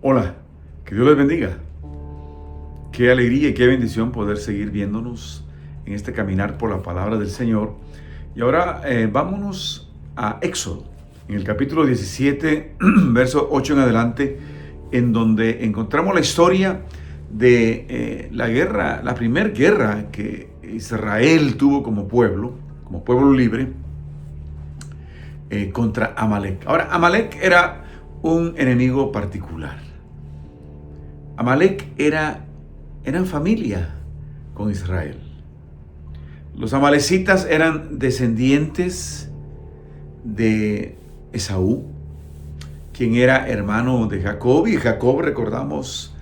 Hola, que Dios les bendiga. Qué alegría y qué bendición poder seguir viéndonos en este caminar por la palabra del Señor. Y ahora vámonos a Éxodo, en el capítulo 17, verso 8 en adelante, en donde encontramos la historia de la primera guerra que Israel tuvo como pueblo libre, contra Amalek. Ahora, Amalek era un enemigo particular. Amalek eran familia con Israel. Los amalecitas eran descendientes de Esaú, quien era hermano de Jacob, y Jacob, recordamos,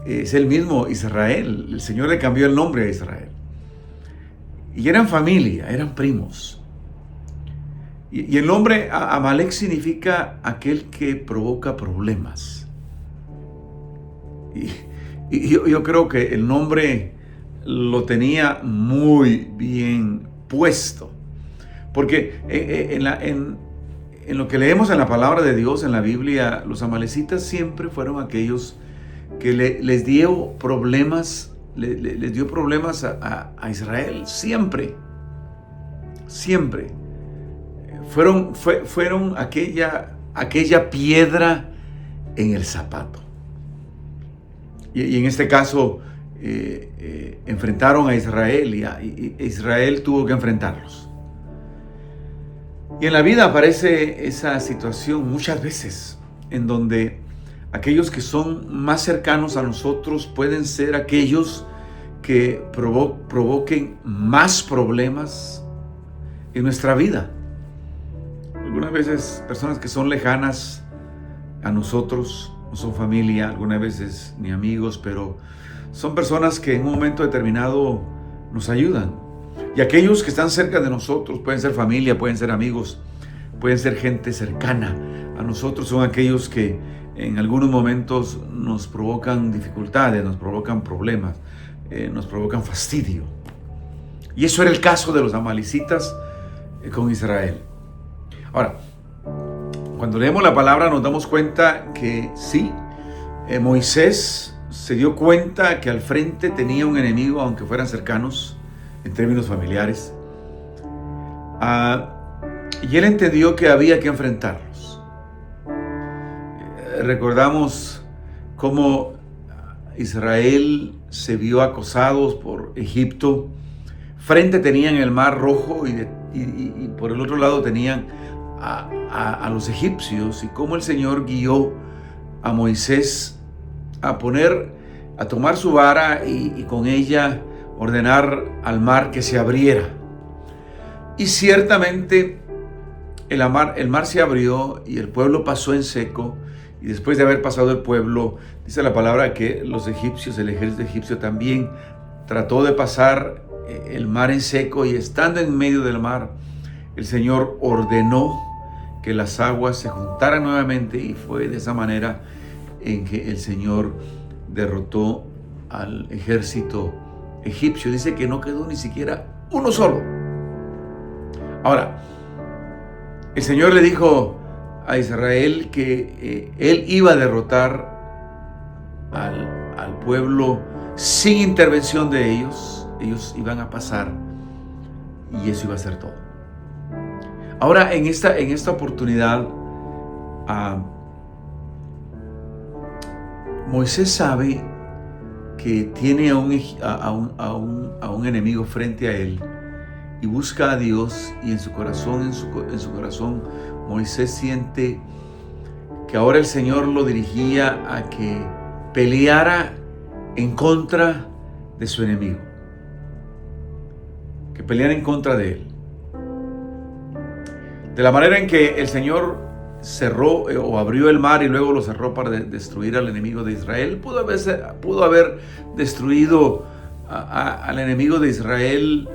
es el mismo Israel. El Señor le cambió el nombre a Israel. Y eran familia, eran primos. Y el nombre Amalek significa aquel que provoca problemas. Y yo creo que el nombre lo tenía muy bien puesto. Porque en lo que leemos en la palabra de Dios, en la Biblia, los amalecitas siempre fueron aquellos que les dio problemas, les dio problemas a Israel. Siempre. Fueron aquella piedra en el zapato. Y en este caso enfrentaron a Israel y Israel tuvo que enfrentarlos. Y en la vida aparece esa situación muchas veces en donde aquellos que son más cercanos a nosotros pueden ser aquellos que provoquen más problemas en nuestra vida. Algunas veces personas que son lejanas a nosotros, no son familia, algunas veces ni amigos, pero son personas que en un momento determinado nos ayudan. Y aquellos que están cerca de nosotros, pueden ser familia, pueden ser amigos, pueden ser gente cercana a nosotros, son aquellos que en algunos momentos nos provocan dificultades, nos provocan problemas, nos provocan fastidio. Y eso era el caso de los amalecitas con Israel. Ahora, cuando leemos la palabra nos damos cuenta que sí, Moisés se dio cuenta que al frente tenía un enemigo, aunque fueran cercanos en términos familiares. Y él entendió que había que enfrentarlos. Recordamos cómo Israel se vio acosados por Egipto. Frente tenían el Mar Rojo y por el otro lado tenían a los egipcios, y cómo el Señor guió a Moisés a tomar su vara y con ella ordenar al mar que se abriera. Y ciertamente el mar se abrió y el pueblo pasó en seco. Y después de haber pasado el pueblo, dice la palabra que los egipcios, el ejército egipcio también trató de pasar el mar en seco, y estando en medio del mar, el Señor ordenó que las aguas se juntaran nuevamente, y fue de esa manera en que el Señor derrotó al ejército egipcio. Dice que no quedó ni siquiera uno solo. Ahora, el Señor le dijo a Israel que Él iba a derrotar al pueblo sin intervención de ellos. Ellos iban a pasar y eso iba a ser todo. Ahora, en esta oportunidad, Moisés sabe que tiene a un enemigo frente a él, y busca a Dios, y en su corazón Moisés siente que ahora el Señor lo dirigía a que peleara en contra de su enemigo, que peleara en contra de él. De la manera en que el Señor cerró o abrió el mar y luego lo cerró para destruir al enemigo de Israel, pudo haber destruido al enemigo de Israel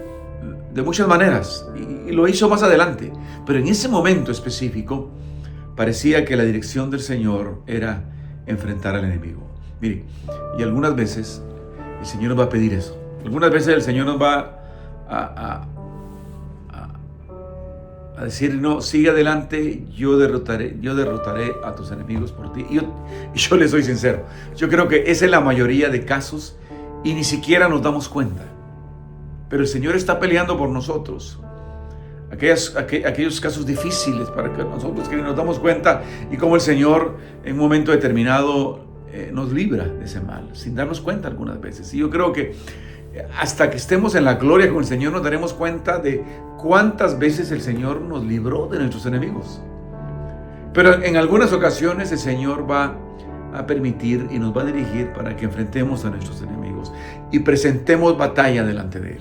de muchas maneras, y lo hizo más adelante. Pero en ese momento específico parecía que la dirección del Señor era enfrentar al enemigo. Mire, y algunas veces el Señor nos va a pedir eso. Algunas veces el Señor nos va a decir, no, sigue adelante, yo derrotaré a tus enemigos por ti. Y yo les soy sincero, yo creo que esa es la mayoría de casos y ni siquiera nos damos cuenta. Pero el Señor está peleando por nosotros. Aquellos casos difíciles para que nosotros que nos damos cuenta y cómo el Señor en un momento determinado nos libra de ese mal, sin darnos cuenta algunas veces. Y yo creo que hasta que estemos en la gloria con el Señor nos daremos cuenta de cuántas veces el Señor nos libró de nuestros enemigos. Pero en algunas ocasiones el Señor va a permitir y nos va a dirigir para que enfrentemos a nuestros enemigos y presentemos batalla delante de Él.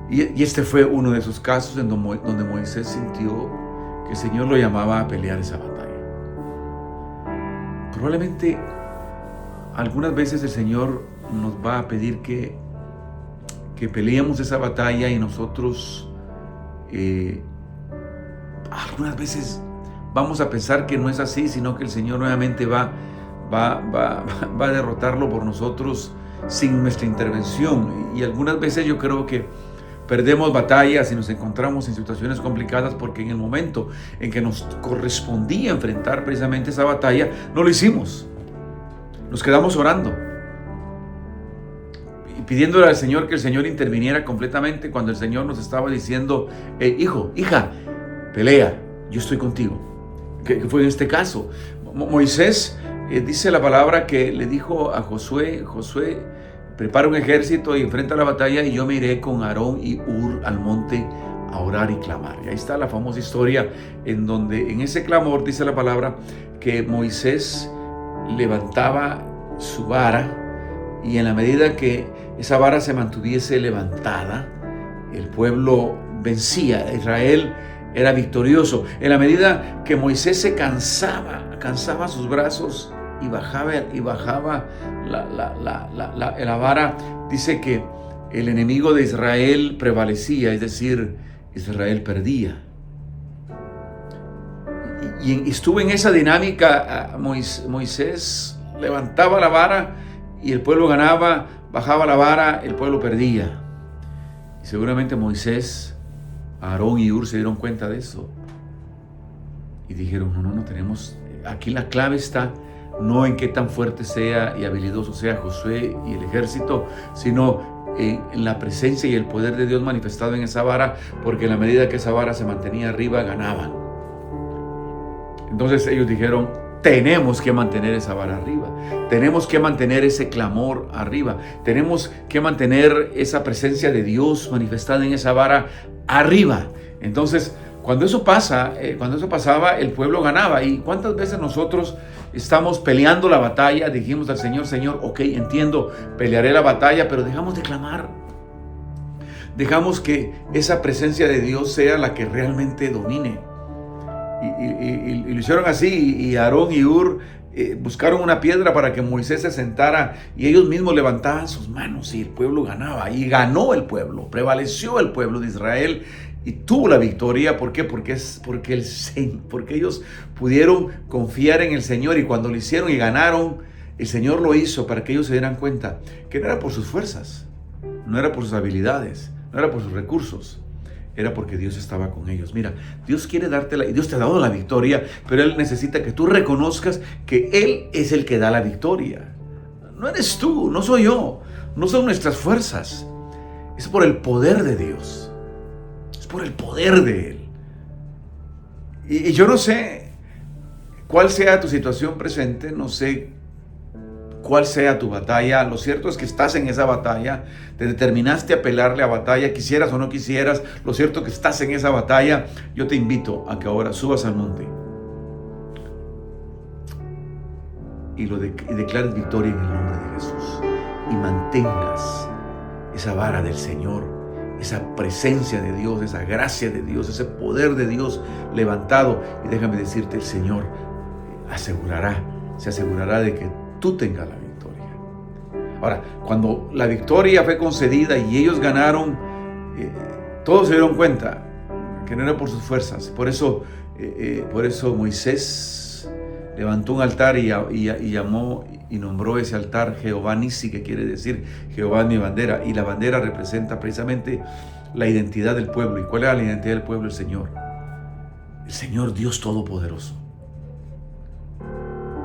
Y este fue uno de esos casos en donde Moisés sintió que el Señor lo llamaba a pelear esa batalla. Probablemente algunas veces el Señor nos va a pedir que peleemos esa batalla y nosotros algunas veces vamos a pensar que no es así, sino que el Señor nuevamente va a derrotarlo por nosotros sin nuestra intervención. Y algunas veces yo creo que perdemos batallas y nos encontramos en situaciones complicadas porque en el momento en que nos correspondía enfrentar precisamente esa batalla, no lo hicimos. Nos quedamos orando y pidiéndole al Señor que el Señor interviniera completamente cuando el Señor nos estaba diciendo, hijo, hija, pelea, yo estoy contigo. ¿Qué fue en este caso? Moisés, dice la palabra que le dijo a Josué, prepara un ejército y enfrenta la batalla y yo me iré con Aarón y Hur al monte a orar y clamar. Y ahí está la famosa historia en donde en ese clamor dice la palabra que Moisés levantaba su vara y en la medida que esa vara se mantuviese levantada, el pueblo vencía, Israel era victorioso. En la medida que Moisés se cansaba sus brazos y bajaba la vara, dice que el enemigo de Israel prevalecía, es decir, Israel perdía. Y estuvo en esa dinámica. Moisés levantaba la vara y el pueblo ganaba, bajaba la vara, el pueblo perdía. Y seguramente Moisés, Aarón y Hur se dieron cuenta de eso y dijeron, no tenemos, aquí la clave está no en qué tan fuerte sea y habilidoso sea Josué y el ejército, sino en la presencia y el poder de Dios manifestado en esa vara, porque en la medida que esa vara se mantenía arriba, ganaban. Entonces ellos dijeron, tenemos que mantener esa vara arriba, tenemos que mantener ese clamor arriba, tenemos que mantener esa presencia de Dios manifestada en esa vara arriba. Entonces, cuando eso pasaba, el pueblo ganaba. ¿Y cuántas veces nosotros estamos peleando la batalla? Dijimos al Señor, Señor, ok, entiendo, pelearé la batalla, pero dejamos de clamar. Dejamos que esa presencia de Dios sea la que realmente domine. Y lo hicieron así, y Aarón y Hur buscaron una piedra para que Moisés se sentara y ellos mismos levantaban sus manos y el pueblo ganaba. Y ganó el pueblo, prevaleció el pueblo de Israel y tuvo la victoria. ¿Por qué? Porque ellos pudieron confiar en el Señor, y cuando lo hicieron y ganaron, el Señor lo hizo para que ellos se dieran cuenta que no era por sus fuerzas, no era por sus habilidades, no era por sus recursos, era porque Dios estaba con ellos. Mira, Dios quiere Dios te ha dado la victoria, pero Él necesita que tú reconozcas que Él es el que da la victoria. No eres tú, no soy yo, no son nuestras fuerzas, es por el poder de Dios, es por el poder de Él. Y yo no sé cuál sea tu situación presente, no sé cuál sea tu batalla. Lo cierto es que estás en esa batalla, te determinaste a pelearle a batalla, quisieras o no quisieras. Lo cierto es que estás en esa batalla. Yo te invito a que ahora subas al monte y declares victoria en el nombre de Jesús, y mantengas esa vara del Señor, esa presencia de Dios, esa gracia de Dios, ese poder de Dios levantado. Y déjame decirte, el Señor se asegurará de que tú tengas la victoria. Ahora, cuando la victoria fue concedida y ellos ganaron, todos se dieron cuenta que no era por sus fuerzas. Por eso Moisés levantó un altar y llamó y nombró ese altar Jehová Nisi, que quiere decir Jehová es mi bandera. Y la bandera representa precisamente la identidad del pueblo. ¿Y cuál era la identidad del pueblo? El Señor. El Señor Dios Todopoderoso.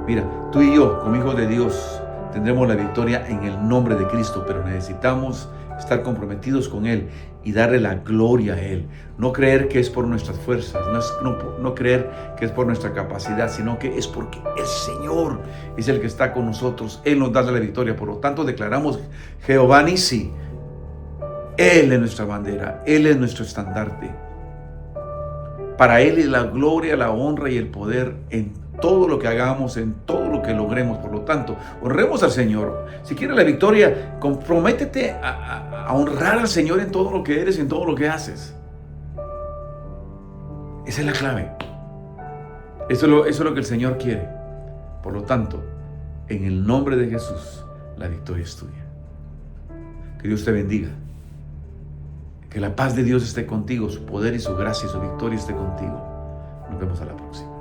Mira, tú y yo, como hijos de Dios, tendremos la victoria en el nombre de Cristo, pero necesitamos estar comprometidos con Él y darle la gloria a Él. No creer que es por nuestras fuerzas, no creer que es por nuestra capacidad, sino que es porque el Señor es el que está con nosotros. Él nos da la victoria. Por lo tanto, declaramos Jehová Nisi. Él es nuestra bandera, Él es nuestro estandarte. Para Él es la gloria, la honra y el poder en todo lo que hagamos, en todo lo que logremos. Por lo tanto, honremos al Señor. Si quieres la victoria, comprométete a honrar al Señor en todo lo que eres, en todo lo que haces. Esa es la clave. Eso es lo que el Señor quiere. Por lo tanto, en el nombre de Jesús, la victoria es tuya. Que Dios te bendiga. Que la paz de Dios esté contigo, su poder y su gracia y su victoria esté contigo. Nos vemos a la próxima.